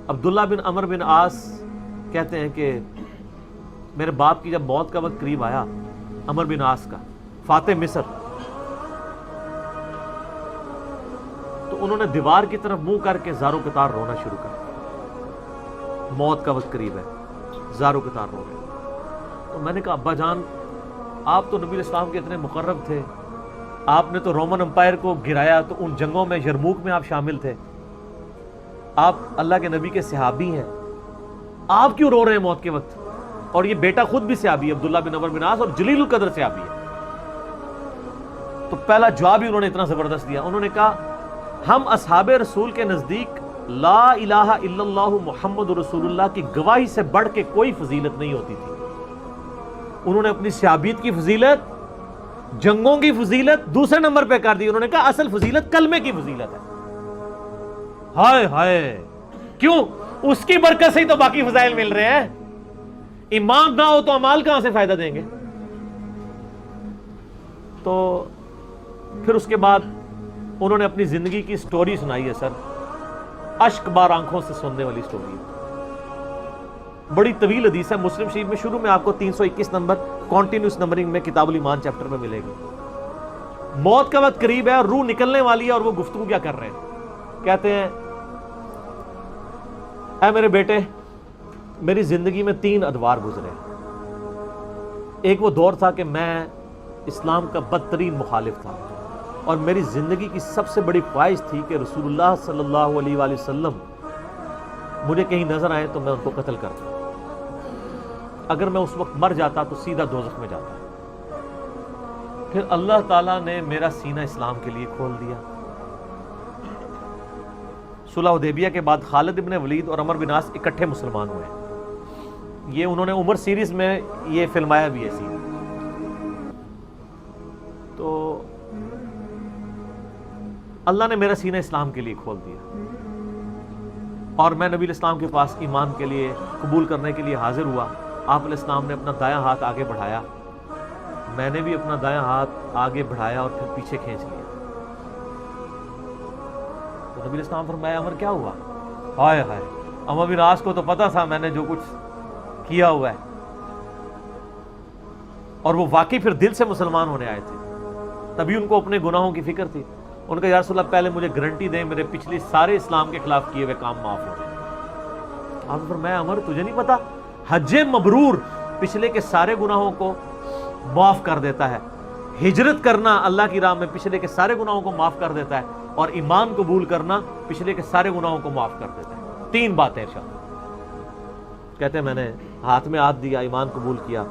عبداللہ بن عمر بن عاص کہتے ہیں کہ میرے باپ کی جب موت کا وقت قریب آیا، عمر بن عاص کا، فاتح مصر، تو انہوں نے دیوار کی طرف منہ کر کے زارو قطار رونا شروع کر دیا۔ موت کا وقت قریب ہے، زارو قطار رو رہے۔ تو میں نے کہا ابا جان، آپ تو نبی اسلام کے اتنے مقرب تھے، آپ نے تو رومن امپائر کو گرایا، تو ان جنگوں میں یرموک میں آپ شامل تھے، آپ اللہ کے نبی کے صحابی ہیں، آپ کیوں رو رہے ہیں موت کے وقت؟ اور یہ بیٹا خود بھی صحابی ہے، عبداللہ بن عمر بن عاص، اور جلیل القدر صحابی ہے۔ تو پہلا جواب ہی انہوں نے اتنا زبردست دیا، انہوں نے کہا ہم اصحاب رسول کے نزدیک لا الہ الا اللہ محمد رسول اللہ کی گواہی سے بڑھ کے کوئی فضیلت نہیں ہوتی تھی۔ انہوں نے اپنی صحابیت کی فضیلت، جنگوں کی فضیلت دوسرے نمبر پہ کر دی، انہوں نے کہا اصل فضیلت کلمے کی فضیلت ہے۔ ہائے ہائے، کیوں؟ اس کی برکت سے ہی تو باقی فضائل مل رہے ہیں۔ ایمان نہ ہو تو اعمال کہاں سے فائدہ دیں گے؟ تو پھر اس کے بعد انہوں نے اپنی زندگی کی سٹوری سنائی ہے سر، اشک بار آنکھوں سے سننے والی سٹوری ہے، بڑی طویل حدیث ہے، مسلم شریف میں شروع میں آپ کو 321 نمبر کانٹینیوس نمبرنگ میں کتاب الایمان چیپٹر میں ملے گی۔ موت کا وقت قریب ہے، روح نکلنے والی ہے، اور وہ گفتگو کیا کر رہے ہیں؟ کہتے ہیں اے میرے بیٹے، میری زندگی میں 3 ادوار گزرے۔ ایک وہ دور تھا کہ میں اسلام کا بدترین مخالف تھا، اور میری زندگی کی سب سے بڑی خواہش تھی کہ رسول اللہ صلی اللہ علیہ وآلہ وسلم مجھے کہیں نظر آئے تو میں ان کو قتل کر دوں، اگر میں اس وقت مر جاتا تو سیدھا دوزخ میں جاتا۔ پھر اللہ تعالیٰ نے میرا سینہ اسلام کے لیے کھول دیا۔ صلح حدیبیہ کے بعد خالد ابن ولید اور عمر بن عاص اکٹھے مسلمان ہوئے، یہ انہوں نے عمر سیریز میں یہ فلمایا بھی ہے سین۔ تو اللہ نے میرا سینہ اسلام کے لیے کھول دیا، اور میں نبی الاسلام کے پاس ایمان کے لیے قبول کرنے کے لیے حاضر ہوا۔ آپ علیہ السلام نے اپنا دایاں ہاتھ آگے بڑھایا، میں نے بھی اپنا دایاں ہاتھ آگے بڑھایا اور پھر پیچھے کھینچ لیا۔ تو نبی الاسلام فرمایا عمر کیا ہوا؟ ہائے ہائے، عمر بن عاص کو تو پتا تھا میں نے جو کچھ کیا ہوا ہے، اور وہ واقعی پھر دل سے مسلمان ہونے آئے تھے، تبھی ان کو اپنے گناہوں کی فکر تھی۔ ان کا یا رسول اللہ پہلے مجھے گارنٹی دیں میرے پچھلی سارے اسلام کے خلاف کیے ہوئے کام معاف ہو جائیں۔ آپ نے فرمایا عمر تجھے نہیں پتا، حج مبرور پچھلے کے سارے گناہوں کو معاف کر دیتا ہے، ہجرت کرنا اللہ کی راہ میں پچھلے کے سارے گناہوں کو معاف کر دیتا ہے، اور ایمان قبول کرنا پچھلے کے سارے گناہوں کو معاف کر دیتا ہے۔ 3 باتیں ارشاد۔ کہتے ہیں میں نے ہاتھ میں ہاتھ دیا، ایمان قبول کیا،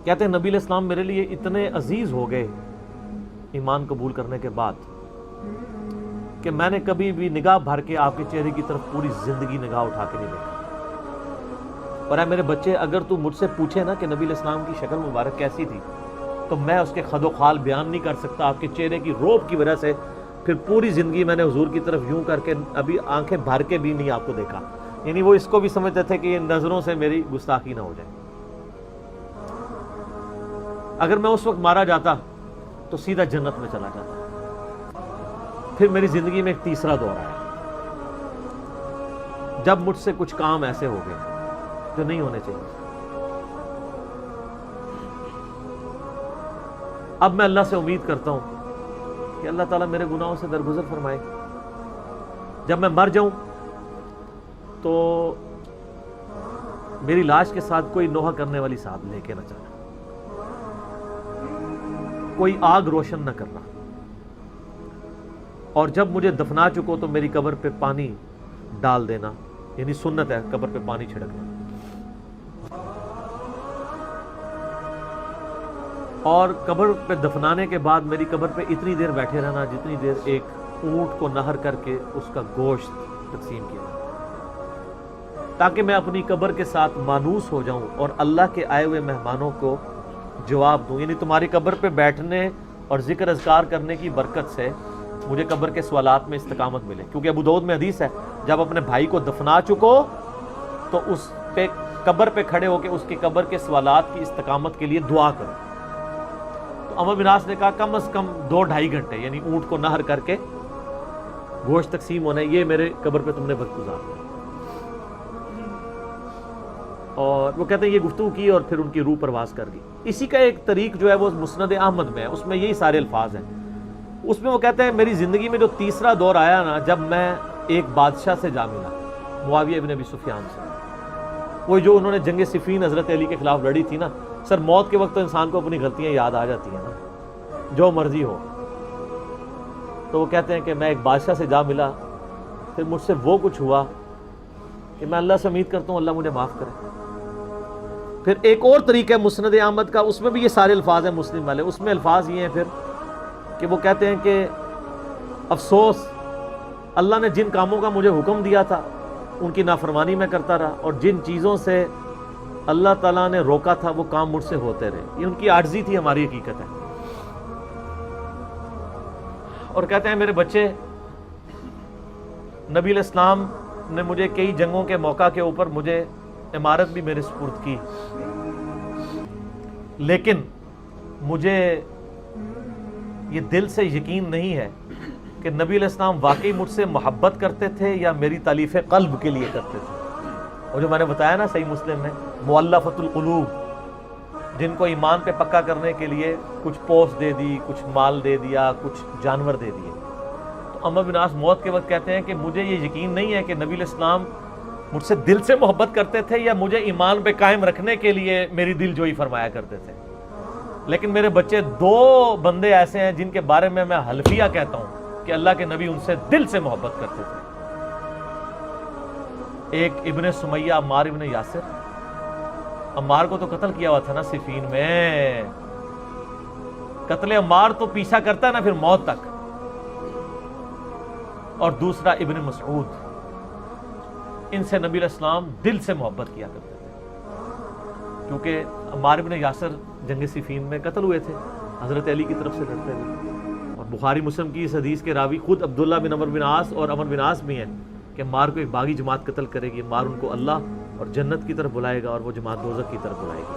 کہتے ہیں نبی علیہ السلام میرے لیے اتنے عزیز ہو گئے ایمان قبول کرنے کے بعد کہ میں نے کبھی بھی نگاہ بھر کے آپ کے چہرے کی طرف پوری زندگی نگاہ اٹھا کے نہیں دیکھا۔ اور اے میرے بچے، اگر تو مجھ سے پوچھے نا کہ نبی علیہ السلام کی شکل مبارک کیسی تھی، تو میں اس کے خد و خال بیان نہیں کر سکتا۔ آپ کے چہرے کی روب کی وجہ سے پھر پوری زندگی میں نے حضور کی طرف یوں کر کے ابھی آنکھیں بھر کے بھی نہیں آپ کو دیکھا، یعنی وہ اس کو بھی سمجھتے تھے کہ یہ نظروں سے میری گستاخی نہ ہو جائے۔ اگر میں اس وقت مارا جاتا تو سیدھا جنت میں چلا جاتا۔ پھر میری زندگی میں ایک تیسرا دور آیا، جب مجھ سے کچھ کام ایسے ہو گئے جو نہیں ہونے چاہیے۔ اب میں اللہ سے امید کرتا ہوں کہ اللہ تعالیٰ میرے گناہوں سے درگزر فرمائے، جب میں مر جاؤں تو میری لاش کے ساتھ کوئی نوحہ کرنے والی ساتھ لے کے نہ چلا، کوئی آگ روشن نہ کرنا، اور جب مجھے دفنا چکو تو میری قبر پہ پانی ڈال دینا، یعنی سنت ہے قبر پہ پانی چھڑکنا، اور قبر پہ دفنانے کے بعد میری قبر پہ اتنی دیر بیٹھے رہنا جتنی دیر ایک اونٹ کو نہر کر کے اس کا گوشت تقسیم کیا جاتا ہے، تاکہ میں اپنی قبر کے ساتھ مانوس ہو جاؤں اور اللہ کے آئے ہوئے مہمانوں کو جواب دوں، یعنی تمہاری قبر پہ بیٹھنے اور ذکر اذکار کرنے کی برکت سے مجھے قبر کے سوالات میں استقامت ملے۔ کیونکہ ابو داؤد میں حدیث ہے، جب اپنے بھائی کو دفنا چکو تو اس پہ قبر پہ کھڑے ہو کے اس کی قبر کے سوالات کی استقامت کے لیے دعا کرو۔ تو عمرو بن عاص نے کہا کم از کم 2-2.5 گھنٹے یعنی اونٹ کو نہر کر کے گوشت تقسیم ہونا ہے، یہ میرے قبر پہ تم نے وقت گزارنا ہے۔ اور وہ کہتے ہیں یہ گفتگو کی اور پھر ان کی روح پرواز کر گئی۔ اسی کا ایک طریق جو ہے وہ مسند احمد میں ہے، اس میں یہی سارے الفاظ ہیں۔ اس میں وہ کہتے ہیں میری زندگی میں جو تیسرا دور آیا نا، جب میں ایک بادشاہ سے جا ملا، معاویہ ابن ابی سفیان سے، وہ جو انہوں نے جنگ صفین حضرت علی کے خلاف لڑی تھی نا۔ سر موت کے وقت تو انسان کو اپنی غلطیاں یاد آ جاتی ہیں نا، جو مرضی ہو۔ تو وہ کہتے ہیں کہ میں ایک بادشاہ سے جا ملا، پھر مجھ سے وہ کچھ ہوا کہ میں اللہ سے امید کرتا ہوں اللہ مجھے معاف کرے۔ پھر ایک اور طریقہ ہے مسند احمد کا، اس میں بھی یہ سارے الفاظ ہیں مسلم والے۔ اس میں الفاظ یہ ہیں پھر کہ وہ کہتے ہیں کہ افسوس، اللہ نے جن کاموں کا مجھے حکم دیا تھا ان کی نافرمانی میں کرتا رہا، اور جن چیزوں سے اللہ تعالیٰ نے روکا تھا وہ کام مجھ سے ہوتے رہے۔ یہ ان کی عاجزی تھی، ہماری حقیقت ہے۔ اور کہتے ہیں میرے بچے، نبی علیہ السلام نے مجھے کئی جنگوں کے موقع کے اوپر مجھے امارت بھی میرے سپرد کی، لیکن مجھے یہ دل سے یقین نہیں ہے کہ نبی علیہ السلام واقعی مجھ سے محبت کرتے تھے یا میری تالیف قلب کے لیے کرتے تھے۔ اور جو میں نے بتایا نا صحیح مسلم میں، مؤلفۃ القلوب، جن کو ایمان پہ پکا کرنے کے لیے کچھ پوسٹ دے دی، کچھ مال دے دیا، کچھ جانور دے دیے۔ تو عمرو بن عاص موت کے وقت کہتے ہیں کہ مجھے یہ یقین نہیں ہے کہ نبی علیہ السلام مجھ سے دل سے محبت کرتے تھے یا مجھے ایمان پہ قائم رکھنے کے لیے میری دل جوئی فرمایا کرتے تھے، لیکن میرے بچے 2 بندے ایسے ہیں جن کے بارے میں حلفیہ کہتا ہوں کہ اللہ کے نبی ان سے دل سے محبت کرتے تھے۔ ایک ابن سمیہ عمار ابن یاسر، عمار کو تو قتل کیا ہوا تھا نا صفین میں، قتل عمار تو پیچھا کرتا ہے نا پھر موت تک۔ اور دوسرا ابن مسعود، ان سے نبی علیہ السلام دل سے محبت کیا کرتے تھے، کیونکہ عمار ابن یاسر جنگ صفین میں قتل ہوئے تھے حضرت علی کی طرف سے لڑتے ہوئے۔ اور بخاری مسلم کی اس حدیث کے راوی خود عبداللہ بن عمرو بن عاص اور عمرو بن عاص بھی ہیں کہ عمار کو ایک باغی جماعت قتل کرے گی، عمار ان کو اللہ اور جنت کی طرف بلائے گا اور وہ جماعت دوزخ کی طرف بلائے گی۔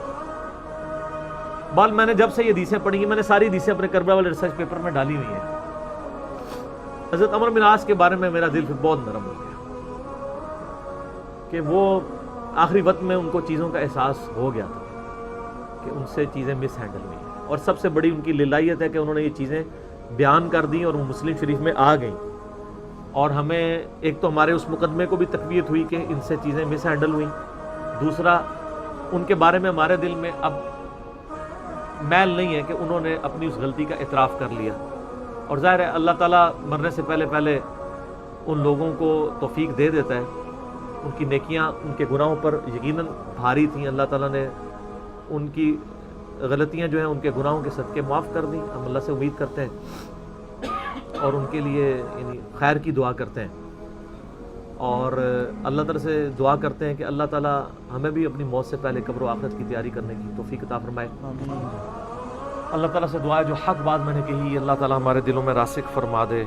بال میں نے جب سے یہ حدیثیں پڑھی ہیں، میں نے ساری حدیثیں اپنے کربلا والے ریسرچ پیپر میں ڈالی ہوئی ہیں۔ حضرت عمرو بن عاص کے بارے میں میرا دل پھر بہت نرم ہو گیا کہ وہ آخری وقت میں ان کو چیزوں کا احساس ہو گیا تھا کہ ان سے چیزیں مس ہینڈل ہوئی ہیں، اور سب سے بڑی ان کی للائیت ہے کہ انہوں نے یہ چیزیں بیان کر دیں اور وہ مسلم شریف میں آ گئیں، اور ہمیں ایک تو ہمارے اس مقدمے کو بھی تقویت ہوئی کہ ان سے چیزیں مس ہینڈل ہوئیں، دوسرا ان کے بارے میں ہمارے دل میں اب میل نہیں ہے کہ انہوں نے اپنی اس غلطی کا اعتراف کر لیا۔ اور ظاہر ہے اللہ تعالیٰ مرنے سے پہلے ان لوگوں کو توفیق دے دیتا ہے، ان کی نیکیاں ان کے گناہوں پر یقیناً بھاری تھیں، اللہ تعالیٰ نے ان کی غلطیاں جو ہیں ان کے گناہوں کے صدقے معاف کر دیں۔ ہم اللہ سے امید کرتے ہیں اور ان کے لیے یعنی خیر کی دعا کرتے ہیں، اور اللہ تعالیٰ سے دعا کرتے ہیں کہ اللہ تعالیٰ ہمیں بھی اپنی موت سے پہلے قبر و آخرت کی تیاری کرنے کی توفیق عطا فرمائے۔ اللہ تعالیٰ سے دعا ہے جو حق بات میں نے کہی اللہ تعالیٰ ہمارے دلوں میں راسخ فرما دے۔